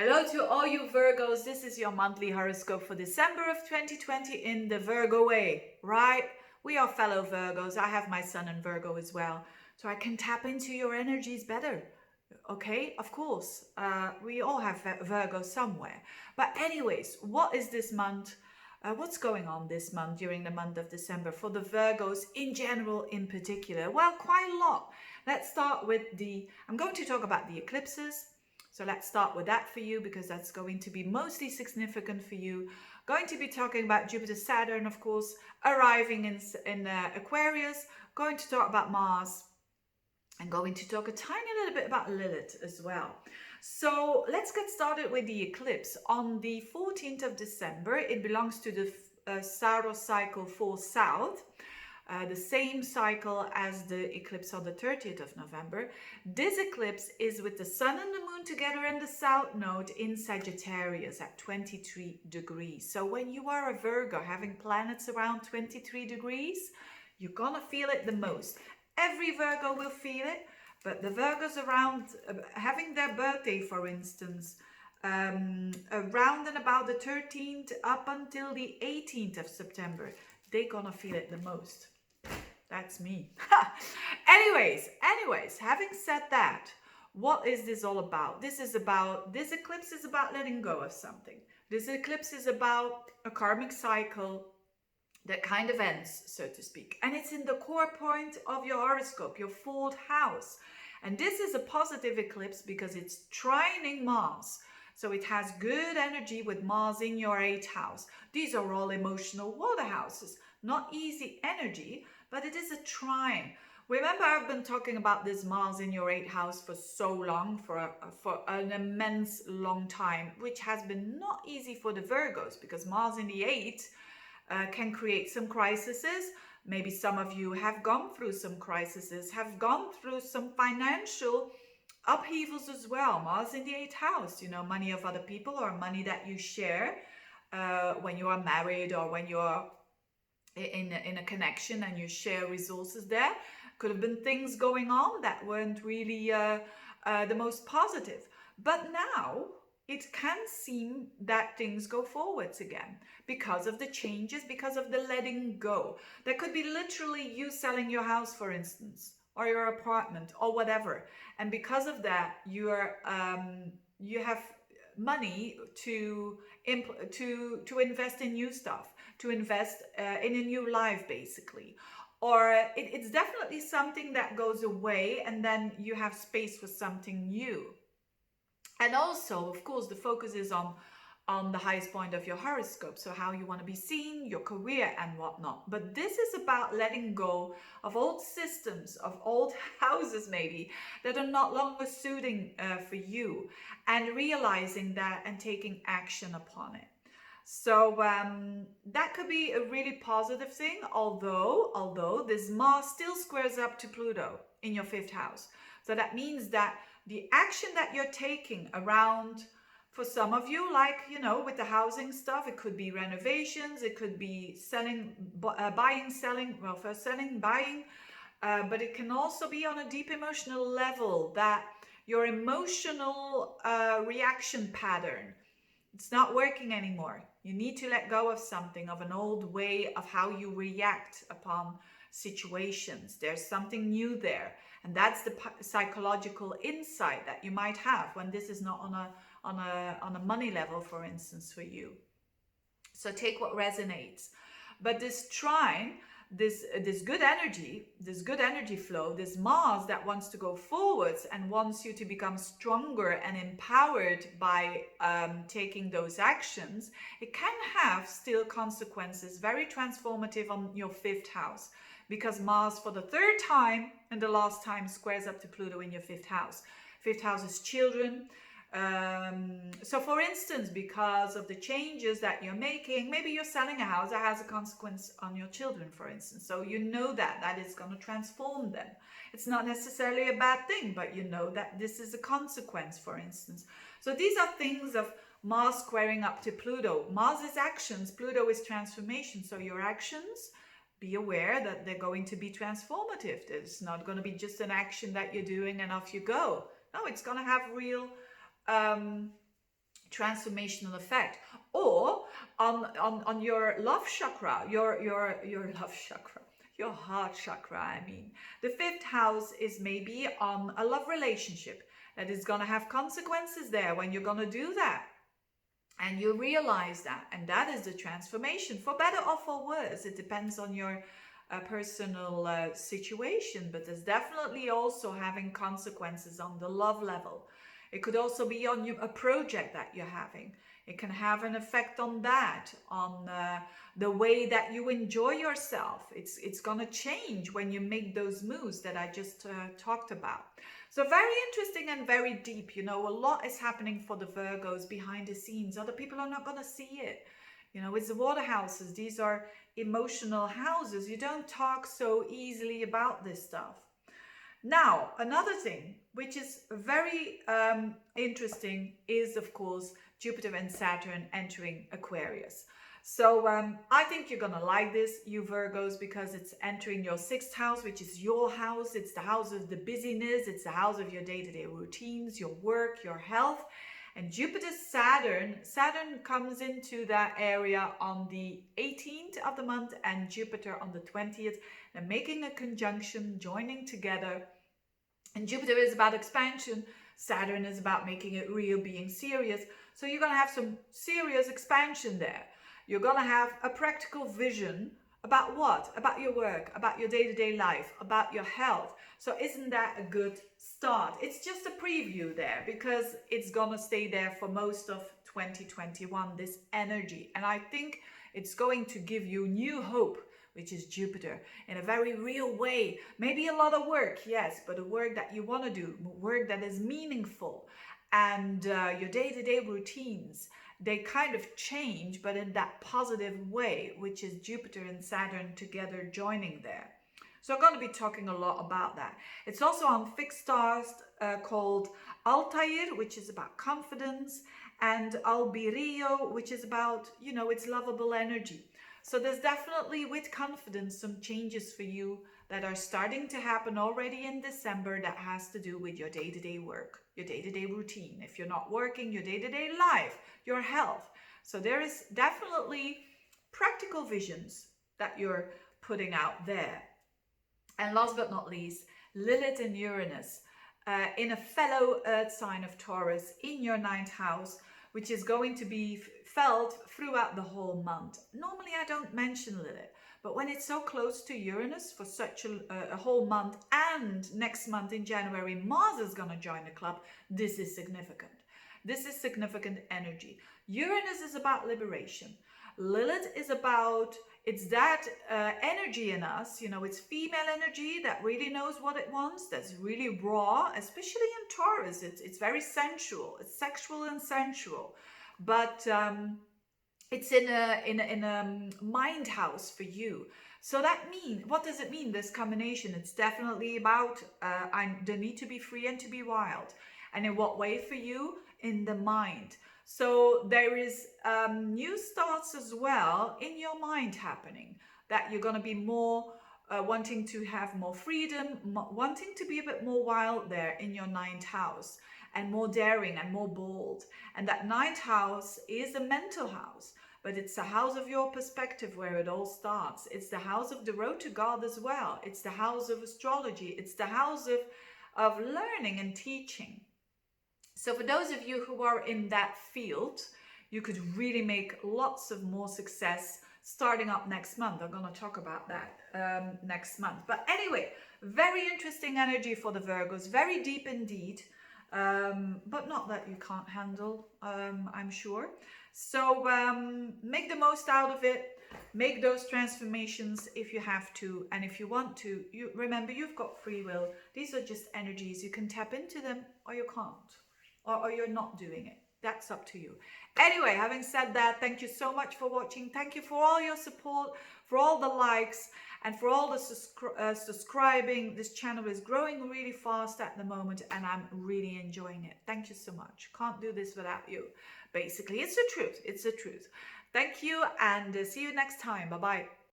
Hello to all you Virgos. This is your monthly horoscope for December of 2020 in the Virgo way, right? We are fellow Virgos. I have my sun in Virgo as well, so I can tap into your energies better. Okay, of course, we all have Virgo somewhere. But anyways, what is this month? What's going on this month during the month of December for the Virgos in general in particular? Well, quite a lot. Let's start with I'm going to talk about the eclipses. So let's start with that for you because that's going to be mostly significant for you. Going to be talking about Jupiter, Saturn, of course, arriving in Aquarius. Going to talk about Mars. I'm going to talk a tiny little bit about Lilith as well. So let's get started with the eclipse. On the 14th of December, it belongs to the Saros cycle 4 South. The same cycle as the eclipse on the 30th of November. This eclipse is with the sun and the moon together in the south node in Sagittarius at 23 degrees. So when you are a Virgo having planets around 23 degrees, you're gonna feel it the most. Every Virgo will feel it, but the Virgos around having their birthday, for instance, around and about the 13th up until the 18th of September, they're gonna feel it the most. That's me. Anyways, having said that, what is this all about? This eclipse is about letting go of something. This eclipse is about a karmic cycle that kind of ends, so to speak. And it's in the core point of your horoscope, your 4th house. And this is a positive eclipse because it's trining Mars. So it has good energy with Mars in your 8th house. These are all emotional water houses. Not easy energy, but it is a trine. Remember, I've been talking about this Mars in your 8th house for so long, for an immense long time, which has been not easy for the Virgos because Mars in the 8th can create some crises. Maybe some of you have gone through some crises, have gone through some financial upheavals as well. Mars in the 8th house, money of other people or money that you share when you are married or when you're in a connection and you share resources there. Could have been things going on that weren't really the most positive. But now it can seem that things go forwards again because of the changes, because of the letting go. There could be literally you selling your house, for instance, or your apartment or whatever. And because of that, you have money to invest in new stuff, to invest in a new life, basically. Or it's definitely something that goes away and then you have space for something new. And also, of course, the focus is on the highest point of your horoscope, so how you want to be seen, your career and whatnot. But this is about letting go of old systems, of old houses maybe, that are not longer suiting for you, and realizing that and taking action upon it. So that could be a really positive thing, although this Mars still squares up to Pluto in your 5th house. So that means that the action that you're taking around, for some of you, like, with the housing stuff, it could be renovations, it could be selling, buying, selling, well, first selling, buying, but it can also be on a deep emotional level that your emotional reaction pattern, it's not working anymore. You need to let go of something, of an old way of how you react upon situations. There's something new there. And that's the psychological insight that you might have when this is not on a money level, for instance, for you. So take what resonates. But this trine, this good energy flow, this Mars that wants to go forwards and wants you to become stronger and empowered by taking those actions, it can have still consequences, very transformative on your 5th house. Because Mars, for the 3rd time and the last time, squares up to Pluto in your 5th house. 5th house is children. So for instance, because of the changes that you're making, maybe you're selling a house that has a consequence on your children, for instance. So you know that is going to transform them. It's not necessarily a bad thing, but you know that this is a consequence, for instance. So these are things of Mars squaring up to Pluto. Mars is actions, Pluto is transformation. So your actions, be aware that they're going to be transformative. It's not going to be just an action that you're doing and off you go. No, it's going to have real transformational effect. Or on your love chakra, your love chakra, your heart chakra, I mean. The fifth house is maybe on a love relationship that is going to have consequences there when you're going to do that. And you realize that. And that is the transformation, for better or for worse. It depends on your personal situation, but there's definitely also having consequences on the love level. It could also be on a project that you're having. It can have an effect on that, on the way that you enjoy yourself. It's going to change when you make those moves that I just talked about. So very interesting and very deep. You know, a lot is happening for the Virgos behind the scenes. Other people are not going to see it. You know, it's the water houses. These are emotional houses. You don't talk so easily about this stuff. Now, another thing which is very interesting is, of course, Jupiter and Saturn entering Aquarius. So I think you're going to like this, you Virgos, because it's entering your sixth house, which is your house. It's the house of the busyness. It's the house of your day-to-day routines, your work, your health. And Jupiter, Saturn comes into that area on the 18th of the month and Jupiter on the 20th. They're making a conjunction, joining together. And Jupiter is about expansion. Saturn is about making it real, being serious. So you're going to have some serious expansion there. You're going to have a practical vision about what? About your work, about your day-to-day life, about your health. So isn't that a good start? It's just a preview there because it's going to stay there for most of 2021, this energy. And I think it's going to give you new hope, which is Jupiter, in a very real way. Maybe a lot of work, yes, but a work that you want to do, work that is meaningful. And your day-to-day routines, they kind of change, but in that positive way, which is Jupiter and Saturn together joining there. So I'm going to be talking a lot about that. It's also on fixed stars called Altair, which is about confidence, and Albirio, which is about, you know, it's lovable energy. So there's definitely, with confidence, some changes for you that are starting to happen already in December that has to do with your day-to-day work, your day-to-day routine. If you're not working, your day-to-day life, your health. So there is definitely practical visions that you're putting out there. And last but not least, Lilith and Uranus in a fellow earth sign of Taurus in your 9th house, which is going to be felt throughout the whole month. Normally I don't mention Lilith, but when it's so close to Uranus for such a whole month, and next month in January Mars is going to join the club, this is significant. This is significant energy. Uranus is about liberation. Lilith is about, it's that energy in us, you know, it's female energy that really knows what it wants, that's really raw, especially in Taurus. It's very sensual, it's sexual and sensual, but it's in a mind house for you. So that means, what does it mean, this combination? It's definitely about the need to be free and to be wild. And in what way for you? In the mind. So there is new starts as well in your mind happening, that you're going to be more wanting to have more freedom, wanting to be a bit more wild there in your 9th house, and more daring and more bold. And that 9th house is a mental house, but it's the house of your perspective where it all starts. It's the house of the road to God as well. It's the house of astrology. It's the house of learning and teaching. So for those of you who are in that field, you could really make lots of more success starting up next month. I'm going to talk about that next month. But anyway, very interesting energy for the Virgos, very deep indeed, but not that you can't handle, I'm sure. So make the most out of it. Make those transformations if you have to, and if you want to, you remember you've got free will. These are just energies. You can tap into them or you can't. Or you're not doing it. That's up to you. Anyway, having said that, thank you so much for watching. Thank you for all your support, for all the likes, and for all the subscribing. This channel is growing really fast at the moment, and I'm really enjoying it. Thank you so much. Can't do this without you. Basically, it's the truth. It's the truth. Thank you, and see you next time. Bye-bye.